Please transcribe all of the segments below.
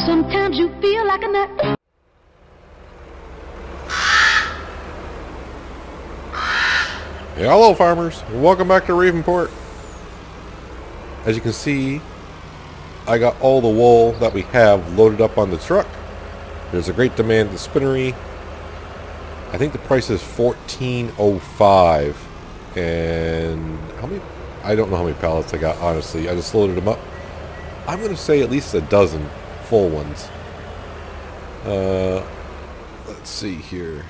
Sometimes you feel like a nut. Hey, hello farmers, welcome back to Ravenport. As you can see, I got all the wool that we have loaded up on the truck. There's a great demand at the spinnery. I think the price is $14.05. And how many? I don't know how many pallets I got, honestly. I just loaded them up. I'm going to say at least a dozen full ones. Let's see here.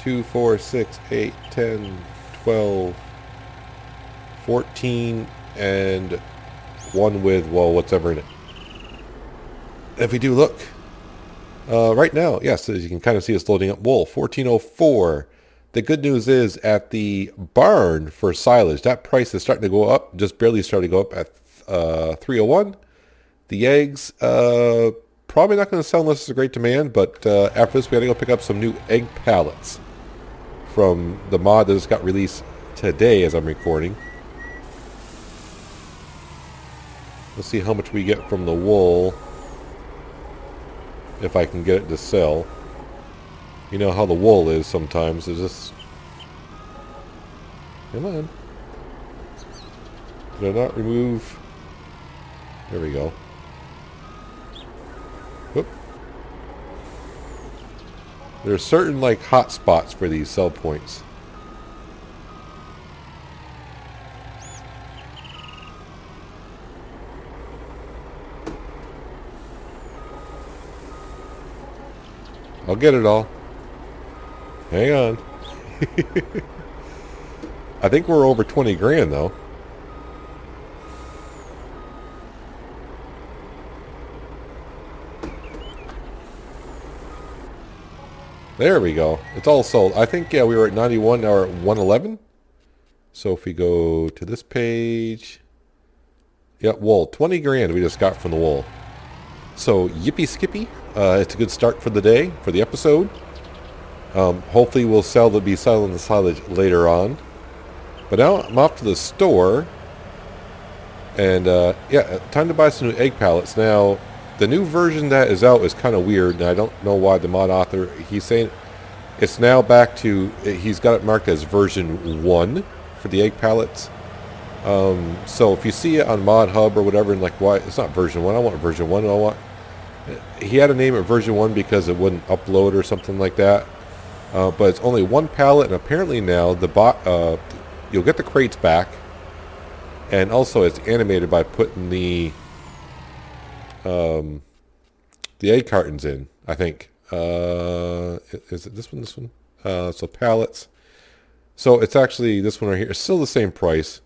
2, 4, 6, 8, 10, 12, 14, and one with, well, whatever in it. If we do look, right now, yes, as you can kind of see, it's loading up wool. 14.04. The good news is at the barn for silage, that price is starting to go up, just barely starting to go up at 3.01. The eggs, probably not going to sell unless it's a great demand, but after this, we got to go pick up some new egg pallets from the mod that just got released today as I'm recording. Let's see how much we get from the wool, if I can get it to sell. You know how the wool is sometimes. It's just... Come on. Did I not remove... There we go. Whoop. There are certain, like, hot spots for these sell points. I'll get it all. Hang on. I think we're over 20 grand though. There we go. It's all sold. I think, yeah, we were at 91, now we're at 111. So if we go to this page. Yep, wool. 20 grand we just got from the wool. So, yippee skippy. It's a good start for the day, for the episode. Hopefully we'll be selling the silage later on. But now I'm off to the store. And, yeah, time to buy some new egg pallets. Now, the new version that is out is kind of weird, and I don't know why the mod author, he's saying it's now back to, he's got it marked as version 1 for the egg pallets. So if you see it on Mod Hub or whatever, and like, why, it's not version 1, I want version 1, he had to name it version 1 because it wouldn't upload or something like that. But it's only one pallet, and apparently now you'll get the crates back, and also it's animated by putting the egg cartons in, I think. Is it this one? This one? So pallets. So it's actually this one right here. It's still the same price.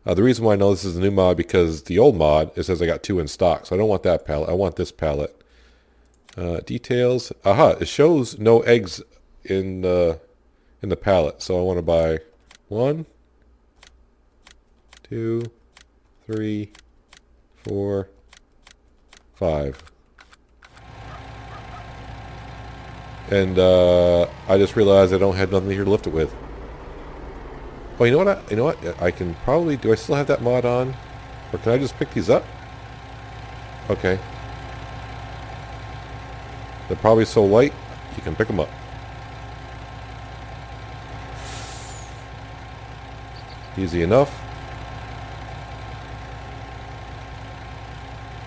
The reason why I know this is a new mod, because the old mod, it says I got 2 in stock. So I don't want that pallet. I want this pallet. Details. Aha, it shows no eggs in the pallet. So I want to buy 1, 2, 3, 4, 5. And I just realized I don't have nothing here to lift it with. Oh, you know what? You know what? I can probably... Do I still have that mod on? Or can I just pick these up? Okay. They're probably so light, you can pick them up. Easy enough.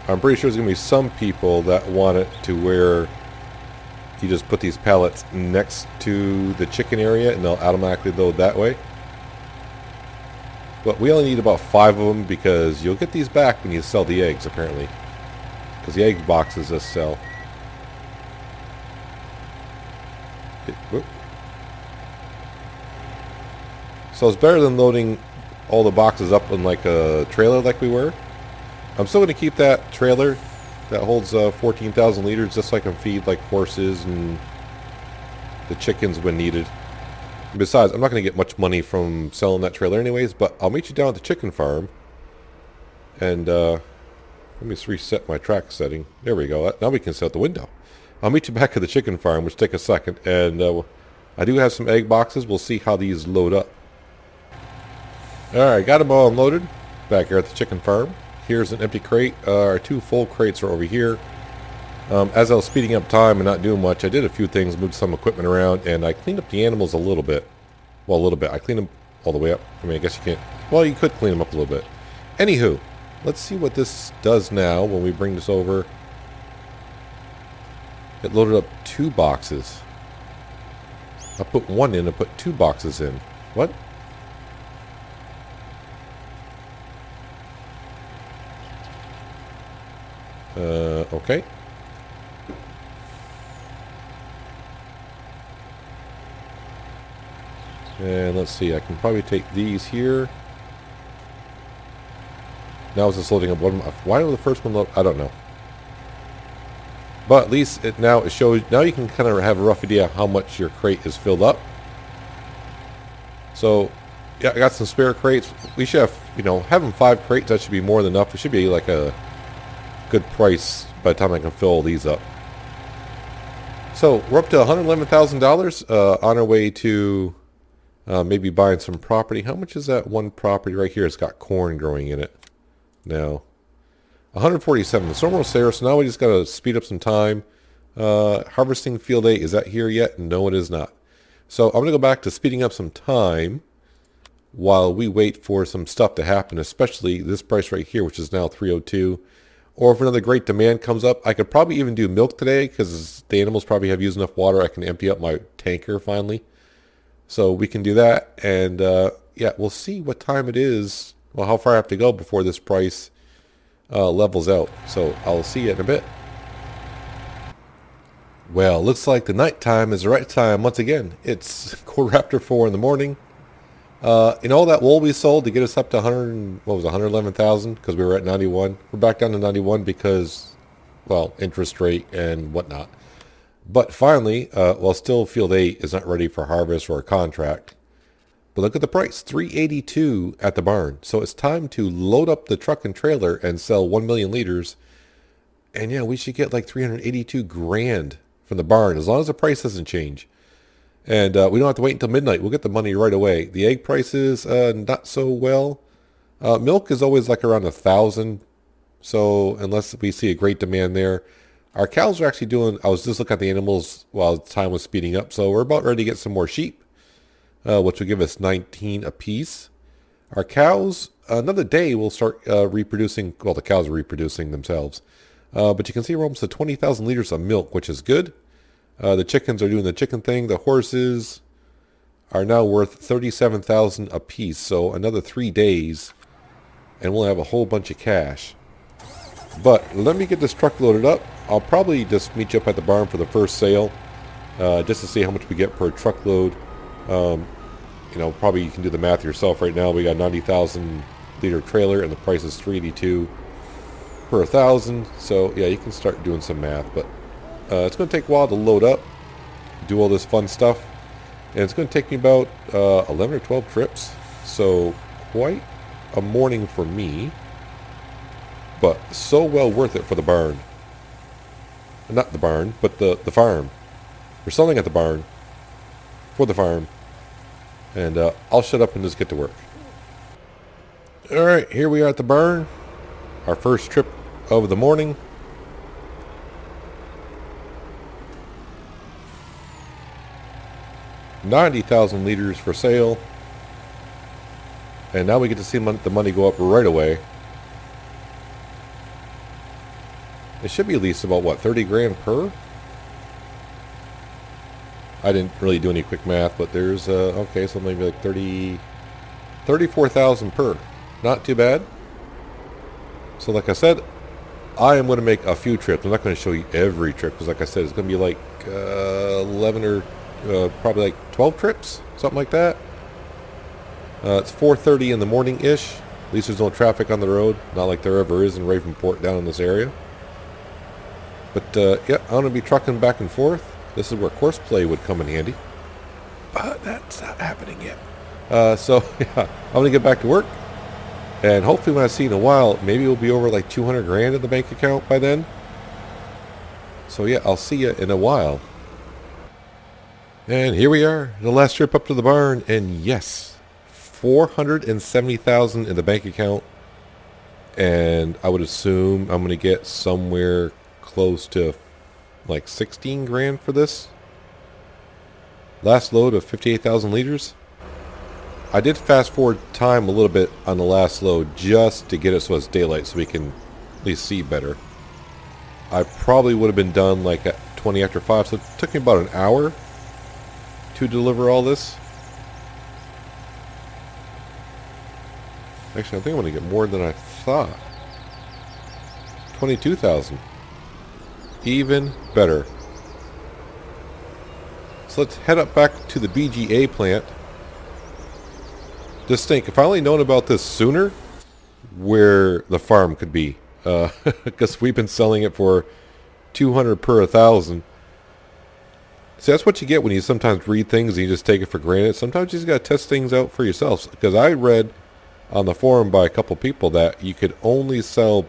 I'm pretty sure there's going to be some people that want it to where you just put these pallets next to the chicken area and they'll automatically load that way. But we only need about 5 of them because you'll get these back when you sell the eggs, apparently. Because the egg boxes just sell. So it's better than loading all the boxes up in like a trailer like we were. I'm still going to keep that trailer that holds 14,000 liters just so I can feed like horses and the chickens when needed. Besides, I'm not going to get much money from selling that trailer anyways, but I'll meet you down at the chicken farm. And let me just reset my track setting. There we go. Now we can set the window. I'll meet you back at the chicken farm, which take a second. And I do have some egg boxes. We'll see how these load up. Alright, got them all unloaded. Back here at the chicken farm. Here's an empty crate. Our 2 full crates are over here. As I was speeding up time and not doing much, I did a few things, moved some equipment around, and I cleaned up the animals a little bit. Well, a little bit. I cleaned them all the way up. I mean, I guess you can't... Well, you could clean them up a little bit. Anywho, let's see what this does now when we bring this over. It loaded up 2 boxes. I put 1 in and put 2 boxes in. What? Okay. And let's see, I can probably take these here. Now is this loading up one? Why did the first one load? I don't know. But at least it shows, now you can kind of have a rough idea how much your crate is filled up. So, yeah, I got some spare crates. We should have, having 5 crates, that should be more than enough. It should be like a good price by the time I can fill all these up. So, we're up to $111,000 on our way to maybe buying some property. How much is that one property right here? It's got corn growing in it now. 147. It's almost there, so now we just got to speed up some time. Harvesting field 8, is that here yet? No, it is not. So I'm going to go back to speeding up some time while we wait for some stuff to happen, especially this price right here, which is now 302. Or if another great demand comes up, I could probably even do milk today because the animals probably have used enough water. I can empty up my tanker finally. So we can do that. And yeah, we'll see what time it is. Well, how far I have to go before this price levels out. So I'll see you in a bit. Well, looks like the night time is the right time once again. It's quarter after 4 in the morning. All that wool we sold to get us up to 111,000 because we were at 91. We're back down to 91 because, well, interest rate and whatnot. But finally, well, still field 8 is not ready for harvest or a contract. But look at the price, $382 at the barn. So it's time to load up the truck and trailer and sell 1 million liters. And yeah, we should get like 382 grand from the barn as long as the price doesn't change. And we don't have to wait until midnight. We'll get the money right away. The egg prices, not so well. Milk is always like around 1,000. So unless we see a great demand there. Our cows are actually doing, I was just looking at the animals while time was speeding up. So we're about ready to get some more sheep. Which will give us 19 apiece. Our cows, another day, will start reproducing. Well, the cows are reproducing themselves. But you can see we're almost at 20,000 liters of milk, which is good. The chickens are doing the chicken thing. The horses are now worth 37,000 apiece. So another 3 days, and we'll have a whole bunch of cash. But let me get this truck loaded up. I'll probably just meet you up at the barn for the first sale, just to see how much we get per truckload. Probably you can do the math yourself right now. We got 90,000 liter trailer and the price is $382 per 1,000. So yeah, you can start doing some math, but it's going to take a while to load up, do all this fun stuff, and it's going to take me about 11 or 12 trips. So quite a morning for me, but so well worth it for the barn. Not the barn, but the farm. We're selling at the barn for the farm. And I'll shut up and just get to work. Alright, here we are at the barn. Our first trip of the morning. $90,000 liters for sale. And now we get to see the money go up right away. It should be at least about, what, 30 grand per? I didn't really do any quick math, but there's, okay, so maybe like 34,000 per. Not too bad. So like I said, I am going to make a few trips. I'm not going to show you every trip, because like I said, it's going to be like 11 or probably like 12 trips, something like that. It's 4:30 in the morning-ish. At least there's no traffic on the road. Not like there ever is in Ravenport down in this area. But, yeah, I'm going to be trucking back and forth. This is where courseplay would come in handy. But that's not happening yet. So, yeah, I'm going to get back to work. And hopefully when I see you in a while, maybe it'll be over like 200 grand in the bank account by then. So, yeah, I'll see you in a while. And here we are, the last trip up to the barn. And yes, 470,000 in the bank account. And I would assume I'm going to get somewhere close to like 16 grand for this. Last load of 58,000 liters. I did fast forward time a little bit on the last load just to get it so it's daylight so we can at least see better. I probably would have been done like at 20 after 5, so it took me about an hour to deliver all this. Actually, I think I'm going to get more than I thought. 22,000. Even better. So let's head up back to the BGA plant. Just think, if I only known about this sooner, where the farm could be. Because we've been selling it for 200 per 1,000. See, that's what you get when you sometimes read things and you just take it for granted. Sometimes you just got to test things out for yourselves. Because I read on the forum by a couple people that you could only sell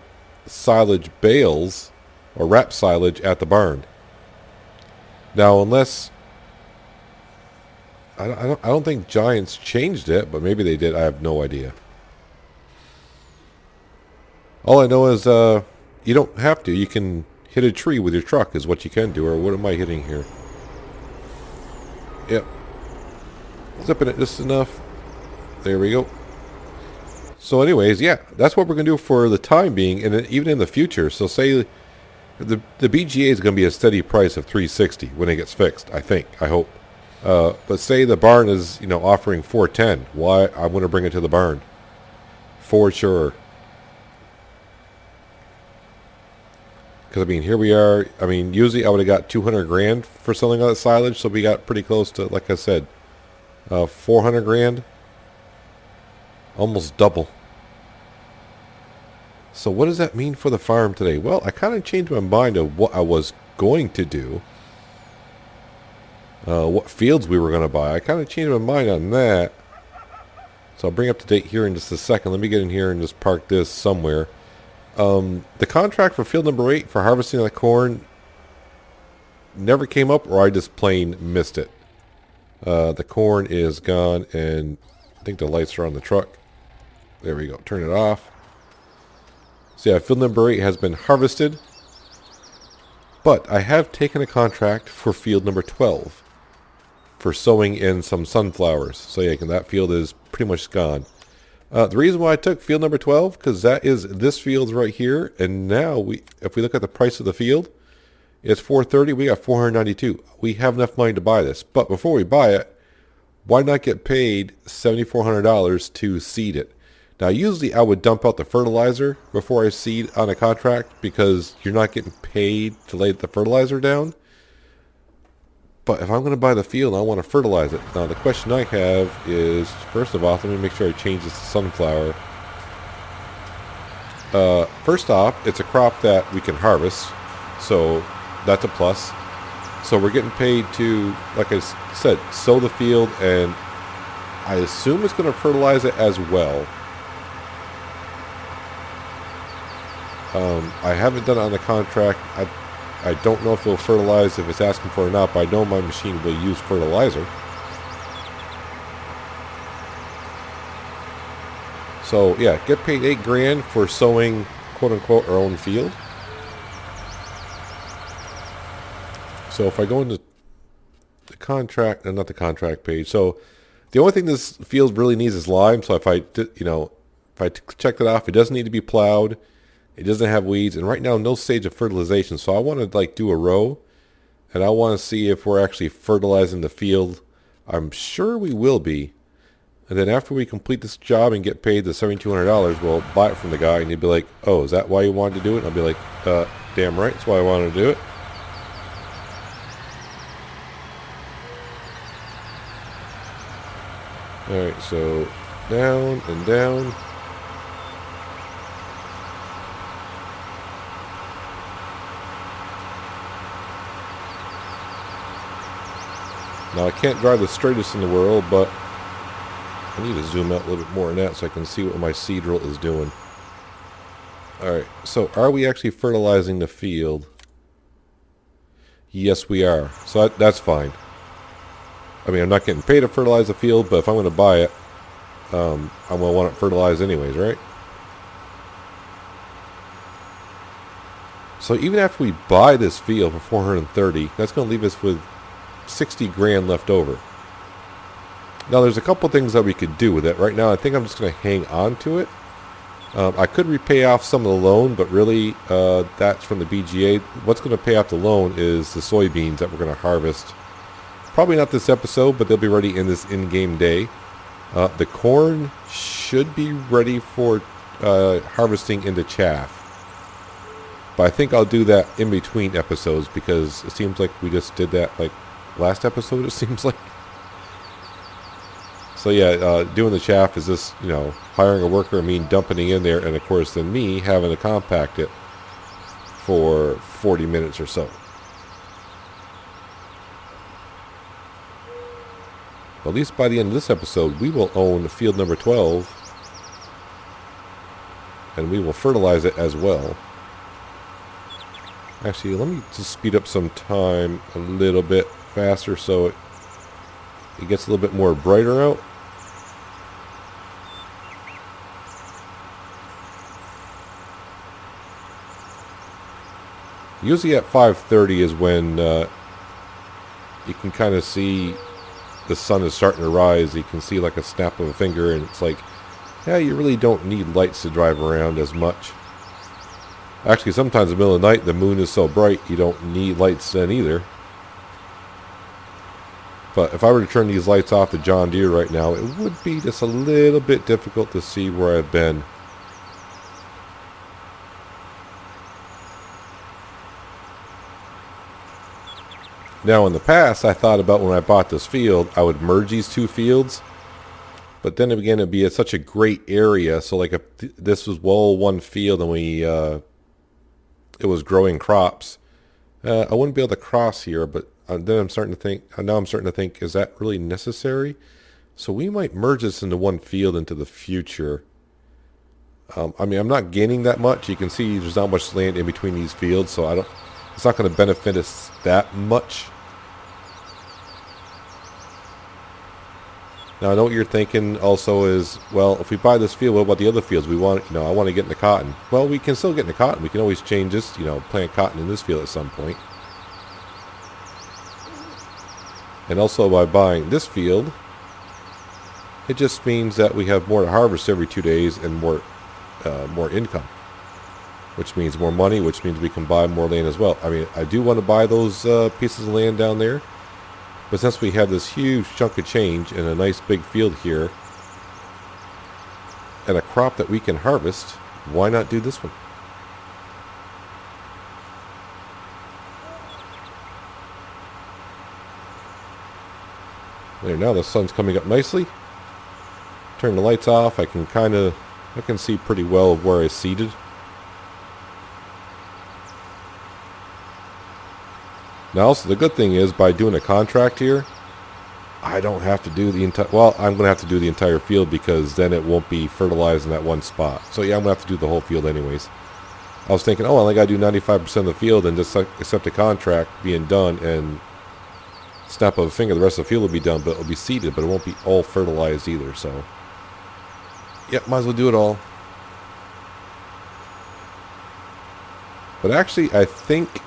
silage bales or wrap silage at the barn. Now, unless I don't think Giants changed it, but maybe they did. I have no idea. All I know is you don't have to. You can hit a tree with your truck is what you can do. Or what am I hitting here? Yep. Zipping it just enough. There we go. So anyways, yeah, that's what we're going to do for the time being, and even in the future. So say the BGA is going to be a steady price of $360 when it gets fixed, I think, I hope. But say the barn is, offering $410. Why? I'm going to bring it to the barn. For sure. Because, here we are. Usually I would have got 200 grand for selling all that silage, so we got pretty close to, like I said, 400 grand. Almost double. So what does that mean for the farm today? Well, I kind of changed my mind of what I was going to do. What fields we were going to buy. I kind of changed my mind on that. So I'll bring up to date here in just a second. Let me get in here and just park this somewhere. The contract for field number 8 for harvesting the corn never came up, or I just plain missed it. The corn is gone, and I think the lights are on the truck. There we go. Turn it off. So yeah, field number 8 has been harvested. But I have taken a contract for field number 12 for sowing in some sunflowers. So yeah, that field is pretty much gone. The reason why I took field number 12, because that is this field right here. And now, if we look at the price of the field, it's $430. We got $492. We have enough money to buy this. But before we buy it, why not get paid $7,400 to seed it? Now, usually I would dump out the fertilizer before I seed on a contract because you're not getting paid to lay the fertilizer down. But if I'm going to buy the field, I want to fertilize it. Now, the question I have is, first of all, let me make sure I change this to sunflower. First off, it's a crop that we can harvest, so that's a plus. So we're getting paid to, like I said, sow the field, and I assume it's going to fertilize it as well. I haven't done it on the contract. I don't know if it'll fertilize if it's asking for it or not, but I know my machine will use fertilizer. So yeah, get paid $8 grand for sowing, quote unquote, our own field. So if I go into the contract, not the contract page. So the only thing this field really needs is lime. So if I check that off, it doesn't need to be plowed. It doesn't have weeds, and right now no stage of fertilization. So I want to do a row, and I want to see if we're actually fertilizing the field. I'm sure we will be. And then after we complete this job and get paid the $7,200, we'll buy it from the guy, and he'd be like, "Oh, is that why you wanted to do it?" And I'll be like, "Damn right, that's why I wanted to do it." All right, so down and down. Now, I can't drive the straightest in the world, but I need to zoom out a little bit more on that so I can see what my seed drill is doing. Alright, so are we actually fertilizing the field? Yes, we are. So that's fine. I'm not getting paid to fertilize the field, but if I'm going to buy it, I'm going to want it fertilized anyways, right? So even after we buy this field for 430, that's going to leave us with 60 grand left over. Now there's a couple things that we could do with it. Right now I think I'm just going to hang on to it. I could repay off some of the loan, but really that's from the BGA. What's going to pay off the loan is the soybeans that we're going to harvest. Probably not this episode, but they'll be ready in this in-game day. The corn should be ready for harvesting into chaff. But I think I'll do that in between episodes because it seems like we just did that like last episode, it seems like. So yeah, doing the chaff is just, you know, hiring a worker, dumping it in there, and of course then me having to compact it for 40 minutes or so. At least by the end of this episode, we will own field number 12, and we will fertilize it as well. Actually, let me just speed up some time a little bit faster so it gets a little bit more brighter out. Usually at 5:30 is when you can kind of see the sun is starting to rise. You can see like a snap of a finger, and it's like, yeah, you really don't need lights to drive around as much. Actually, sometimes in the middle of the night, the moon is so bright, you don't need lights then either. But if I were to turn these lights off to John Deere right now, it would be just a little bit difficult to see where I've been. Now in the past, I thought about when I bought this field, I would merge these two fields. But then again, it'd be at such a great area. So like if this was one field and it was growing crops, I wouldn't be able to cross here. But then I'm starting to think, is that really necessary? So we might merge this into one field into the future. I'm not gaining that much. You can see there's not much land in between these fields, so it's not going to benefit us that much. Now I know what you're thinking also is, well, if we buy this field, what about the other fields? I want to get into cotton. Well, we can still get into cotton. We can always change this, plant cotton in this field at some point. And also by buying this field, it just means that we have more to harvest every 2 days and more income, which means more money, which means we can buy more land as well. I do want to buy those pieces of land down there, but since we have this huge chunk of change and a nice big field here and a crop that we can harvest, why not do this one? There, now the sun's coming up nicely. Turn the lights off. I can see pretty well where I seeded. Now also the good thing is by doing a contract here, I don't have to do the entire, well, I'm going to have to do the entire field because then it won't be fertilized in that one spot. So yeah, I'm going to have to do the whole field anyways. I was thinking, oh, I only got to do 95% of the field and just accept a contract being done and snap of a finger, the rest of the field will be done, but it'll be seeded, but it won't be all fertilized either, so. Yep, might as well do it all. But actually, I think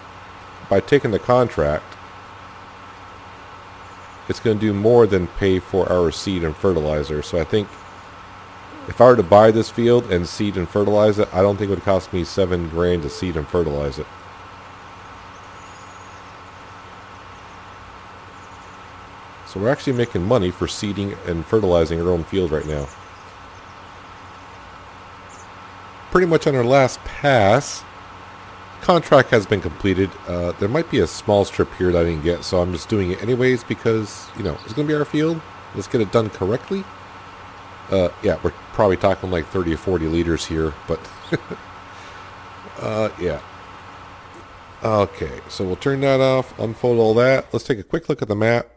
by taking the contract, it's going to do more than pay for our seed and fertilizer. So I think if I were to buy this field and seed and fertilize it, I don't think it would cost me $7,000 to seed and fertilize it. So we're actually making money for seeding and fertilizing our own field right now. Pretty much on our last pass, contract has been completed. There might be a small strip here that I didn't get, so I'm just doing it anyways because, it's going to be our field. Let's get it done correctly. Yeah, we're probably talking like 30 or 40 liters here, but yeah. Okay, so we'll turn that off, unfold all that. Let's take a quick look at the map.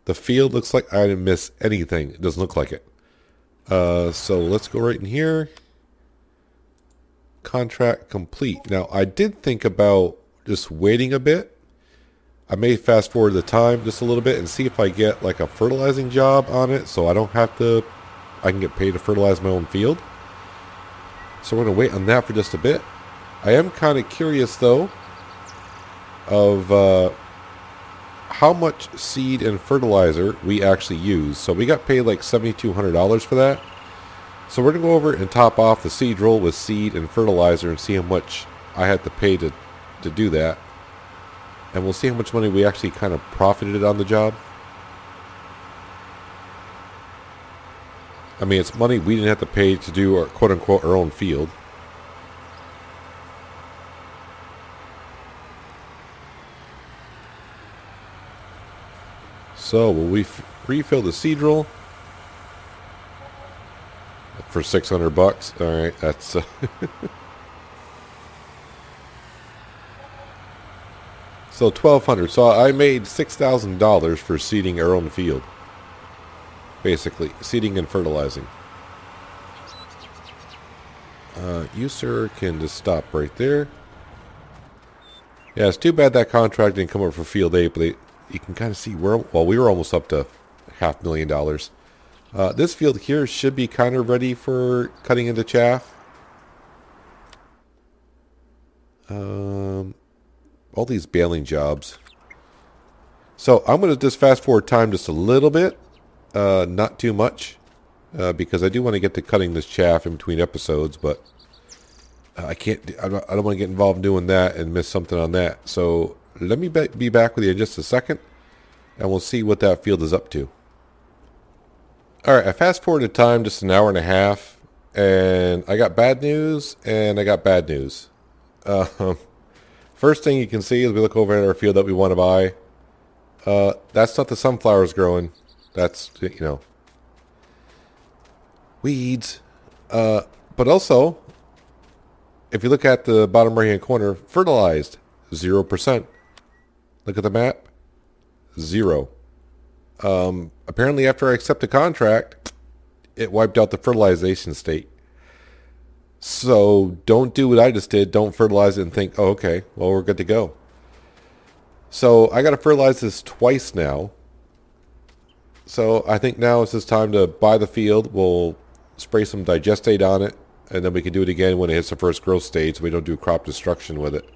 The field looks like I didn't miss anything. It doesn't look like it. So let's go right in here. Contract complete. Now, I did think about just waiting a bit. I may fast forward the time just a little bit and see if I get like a fertilizing job on it so I don't have to, I can get paid to fertilize my own field. So we're going to wait on that for just a bit. I am kind of curious, though, of how much seed and fertilizer we actually use. So we got paid like $7,200 for that. So we're going to go over and top off the seed roll with seed and fertilizer and see how much I had to pay to do that. And we'll see how much money we actually kind of profited on the job. I mean, it's money we didn't have to pay to do our quote-unquote our own field. So will we refill the seed roll for $600? All right, that's so $1,200. So I made $6,000 for seeding our own field. Basically, seeding and fertilizing. You, sir, can just stop right there. Yeah, it's too bad that contract didn't come up for Field 8, but you can kind of see we were almost up to $500,000. This field here should be kind of ready for cutting into chaff. All these baling jobs. So I'm going to just fast forward time just a little bit. Not too much. Because I do want to get to cutting this chaff in between episodes, but I don't want to get involved in doing that and miss something on that. So let me be back with you in just a second, and we'll see what that field is up to. Alright, I fast forwarded time just an hour and a half, and I got bad news, and I got bad news. First thing you can see is we look over at our field that we want to buy. That's not the sunflowers growing. That's, weeds. But also, if you look at the bottom right hand corner, fertilized, 0%. Look at the map, 0. Apparently after I accept the contract, it wiped out the fertilization state. So don't do what I just did. Don't fertilize it and think, oh, okay, well, we're good to go. So I got to fertilize this twice now. So I think now it's just time to buy the field. We'll spray some digestate on it, and then we can do it again when it hits the first growth stage so we don't do crop destruction with it.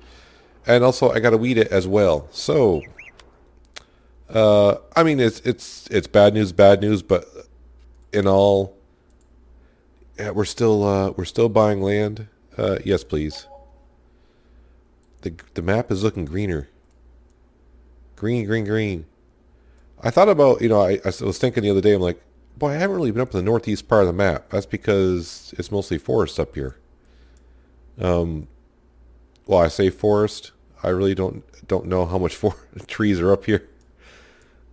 And also I got to weed it as well. So I mean it's bad news, but in all, yeah, we're still buying land. Yes, please. The map is looking greener. Green. I thought about, I was thinking the other day, I'm like, boy, I haven't really been up in the northeast part of the map. That's because it's mostly forest up here. Well, I say forest. I really don't know how much trees are up here.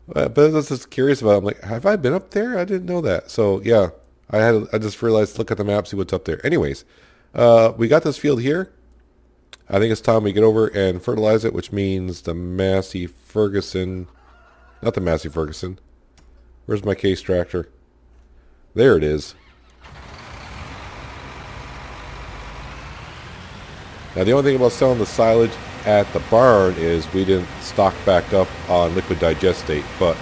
But I was just curious about it. I'm like, have I been up there? I didn't know that. So, yeah, I just realized, look at the map, see what's up there. Anyways, we got this field here. I think it's time we get over and fertilize it, which means the Massey Ferguson... Not the Massey Ferguson. Where's my case tractor? There it is. Now the only thing about selling the silage at the barn is we didn't stock back up on liquid digestate, but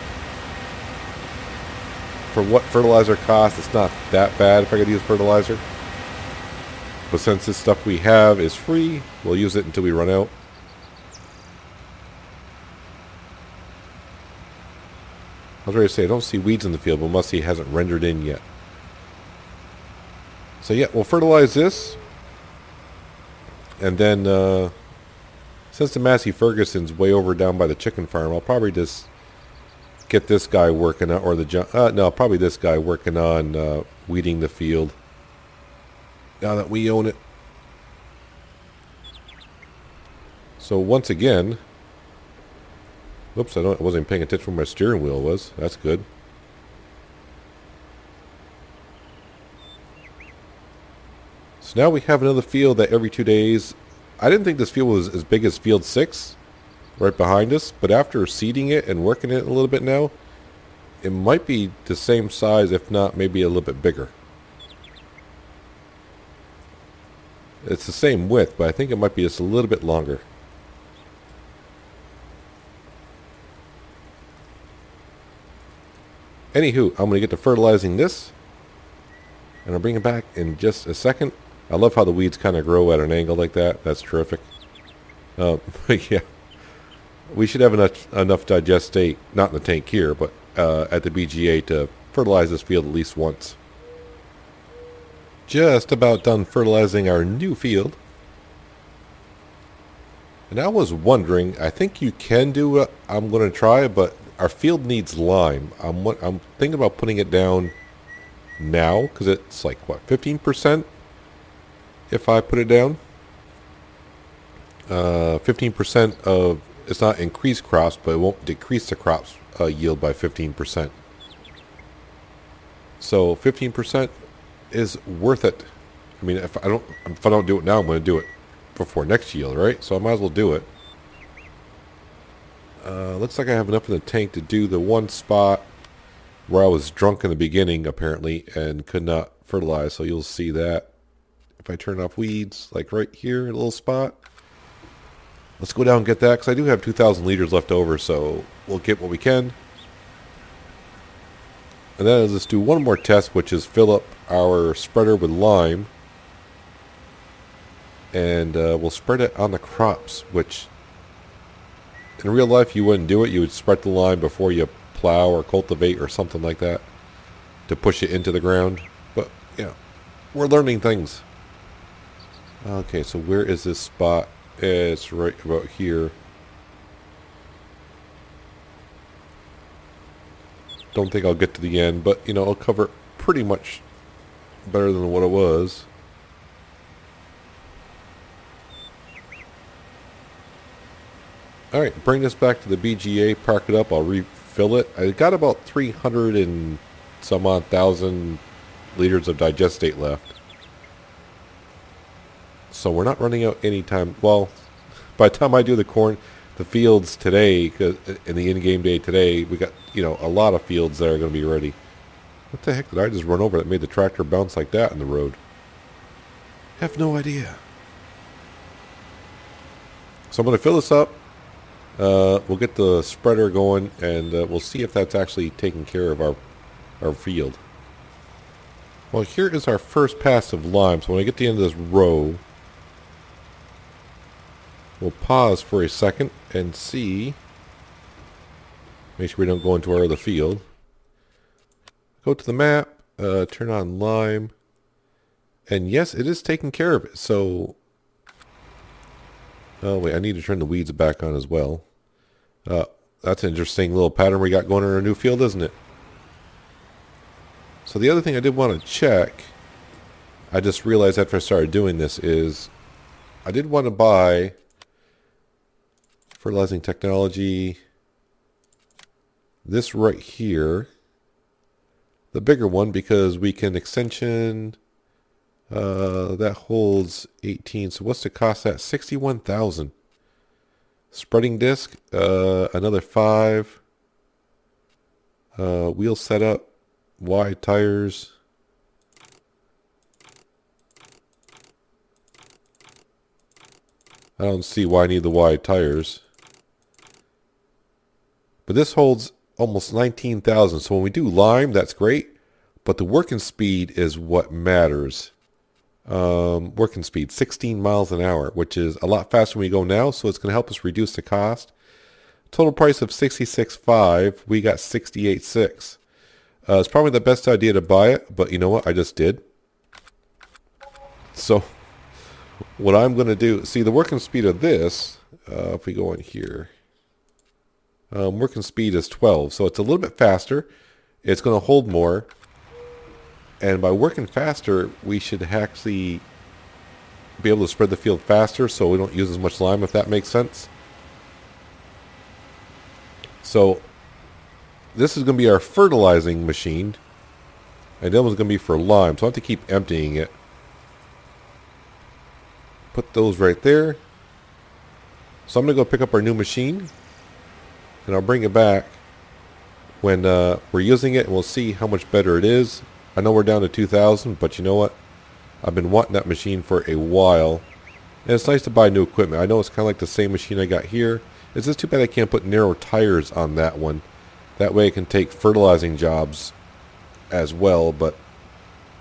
for what fertilizer costs, it's not that bad if I could use fertilizer. But since this stuff we have is free, we'll use it until we run out. I was ready to say, I don't see weeds in the field, but must see it hasn't rendered in yet. So yeah, we'll fertilize this. And then, since the Massey Ferguson's way over down by the chicken farm, I'll probably just get this guy working on, probably this guy working on weeding the field. Now that we own it. So once again... Oops, I wasn't paying attention where my steering wheel was. That's good. So now we have another field that every 2 days... I didn't think this field was as big as Field 6, right behind us. But after seeding it and working it a little bit now, it might be the same size, if not maybe a little bit bigger. It's the same width, but I think it might be just a little bit longer. Anywho, I'm going to get to fertilizing this, and I'll bring it back in just a second. I love how the weeds kind of grow at an angle like that. That's terrific. But yeah, we should have enough digestate, not in the tank here, but at the BGA to fertilize this field at least once. Just about done fertilizing our new field. And I was wondering, I think you can do it. I'm going to try it, but our field needs lime. I'm thinking about putting it down now, because it's like, what, 15%? If I put it down? 15% of, it's not increased crops, but it won't decrease the crops yield by 15%. So 15% is worth it. I mean, if I don't do it now, I'm going to do it before next yield, right? So I might as well do it. Looks like I have enough in the tank to do the one spot where I was drunk in the beginning, apparently, and could not fertilize. So you'll see that if I turn off weeds, like right here, a little spot. Let's go down and get that, because I do have 2,000 liters left over, so we'll get what we can. And then let's do one more test, which is fill up our spreader with lime. And we'll spread it on the crops, which in real life you wouldn't do it. You would spread the lime before you plow or cultivate or something like that to push it into the ground. But, yeah, we're learning things. Okay, so where is this spot? It's right about here. Don't think I'll get to the end, but, you know, I'll cover pretty much better than what it was. Alright, bring this back to the BGA, park it up, I'll refill it. I got about 300 and some odd thousand liters of digestate left. So we're not running out anytime. Well, by the time I do the fields today, cause in the in-game day today, we got, you know, a lot of fields that are going to be ready. What the heck did I just run over that made the tractor bounce like that in the road? I have no idea. So I'm going to fill this up. We'll get the spreader going, and we'll see if that's actually taking care of our field. Well, here is our first pass of lime. So when I get to the end of this row, we'll pause for a second and see. Make sure we don't go into our other field. Go to the map, turn on lime, and yes, it is taking care of it. So, oh wait, I need to turn the weeds back on as well. That's an interesting little pattern we got going in our new field, isn't it? So the other thing I did want to check, I just realized after I started doing this, is I did want to buy fertilizing technology, this right here, the bigger one, because we can extension, that holds 18. So what's the cost of that? 61,000. Spreading disc, another 5. Wheel setup, wide tires. I don't see why I need the wide tires. But this holds almost 19,000. So when we do lime, that's great. But the working speed is what matters. Working speed, 16 miles an hour, which is a lot faster than we go now. So it's going to help us reduce the cost. Total price of 66.5. We got 68.6. It's probably the best idea to buy it. But you know what? I just did. So what I'm going to do, see the working speed of this, if we go in here, working speed is 12, so it's a little bit faster. It's going to hold more, and by working faster, we should actually be able to spread the field faster, so we don't use as much lime, if that makes sense. So this is going to be our fertilizing machine, and that one's going to be for lime, so I have to keep emptying it. Put those right there. So I'm going to go pick up our new machine, and I'll bring it back when we're using it, and we'll see how much better it is. I know we're down to 2,000, but you know what? I've been wanting that machine for a while, and it's nice to buy new equipment. I know it's kind of like the same machine I got here. It's just too bad I can't put narrow tires on that one. That way it can take fertilizing jobs as well, but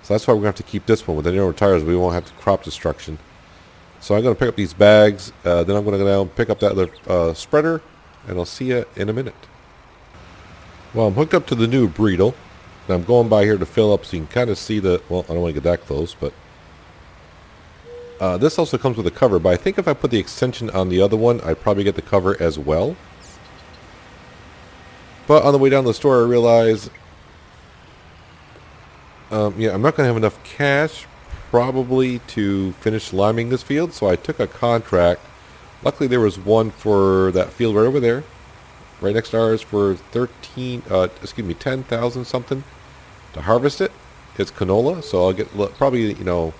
So that's why we're going to have to keep this one. With the narrow tires, we won't have the crop destruction. So I'm going to pick up these bags. Then I'm going to go down and pick up that other spreader. And I'll see you in a minute. Well, I'm hooked up to the new Breedle. And I'm going by here to fill up so you can kind of see the... Well, I don't want to get that close, but... this also comes with a cover. But I think if I put the extension on the other one, I'd probably get the cover as well. But on the way down to the store, I realized... yeah, I'm not going to have enough cash probably to finish liming this field, so I took a contract. Luckily, there was one for that field right over there, right next to ours, for 10,000 something to harvest it. It's canola, so I'll get probably, you know,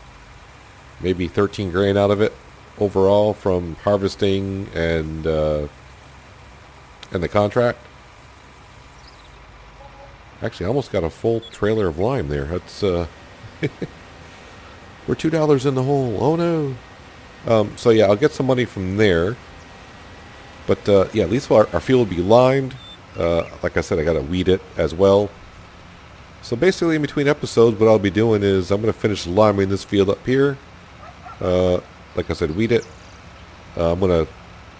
maybe 13 grand out of it overall from harvesting and the contract. Actually, I almost got a full trailer of lime there. That's we're $2 in the hole. Oh no. So yeah, I'll get some money from there. But yeah, at least our field will be limed. Like I said, I got to weed it as well. So basically, in between episodes, what I'll be doing is I'm going to finish liming this field up here. Like I said, weed it. I'm going to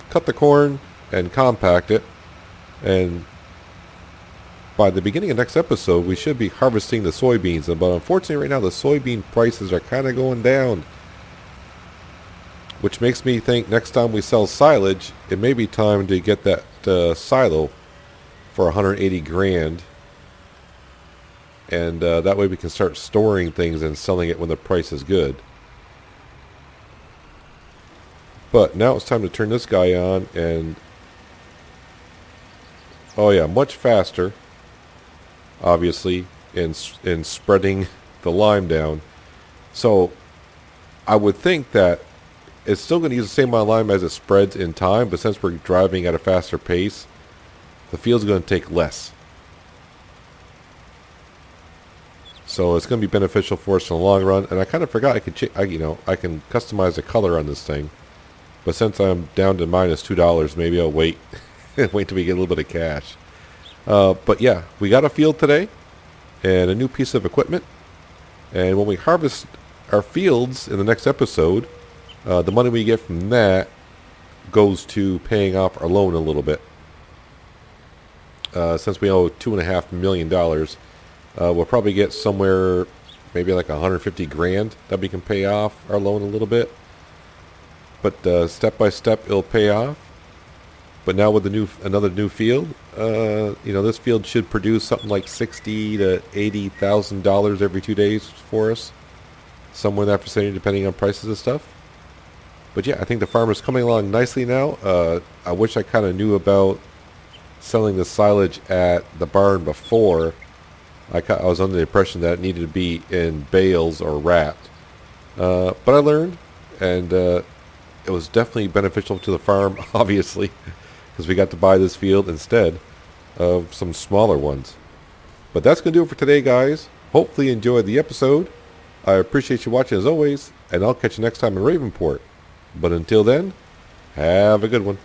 cut the corn and compact it. And by the beginning of next episode, we should be harvesting the soybeans. But unfortunately, right now, the soybean prices are kind of going down. Which makes me think next time we sell silage, it may be time to get that silo for 180 grand. And that way we can start storing things and selling it when the price is good. But now it's time to turn this guy on and... Oh yeah, much faster. Obviously, in spreading the lime down. So, I would think that it's still going to use the same amount of lime as it spreads in time, but since we're driving at a faster pace, the field's going to take less. So it's going to be beneficial for us in the long run. And I kind of forgot I can customize the color on this thing. But since I'm down to minus $2, maybe I'll wait and wait till we get a little bit of cash. But yeah, we got a field today and a new piece of equipment. And when we harvest our fields in the next episode, the money we get from that goes to paying off our loan a little bit. Since we owe $2.5 million, we'll probably get somewhere maybe like 150 grand that we can pay off our loan a little bit. But step by step, it'll pay off. But now with another new field, this field should produce something like $60,000 to $80,000 every 2 days for us, somewhere in that vicinity, depending on prices and stuff. But yeah, I think the farmer's coming along nicely now. I wish I kind of knew about selling the silage at the barn before. I was under the impression that it needed to be in bales or wrapped. But I learned, and it was definitely beneficial to the farm, obviously, because we got to buy this field instead of some smaller ones. But that's going to do it for today, guys. Hopefully you enjoyed the episode. I appreciate you watching as always, and I'll catch you next time in Ravenport. But until then, have a good one.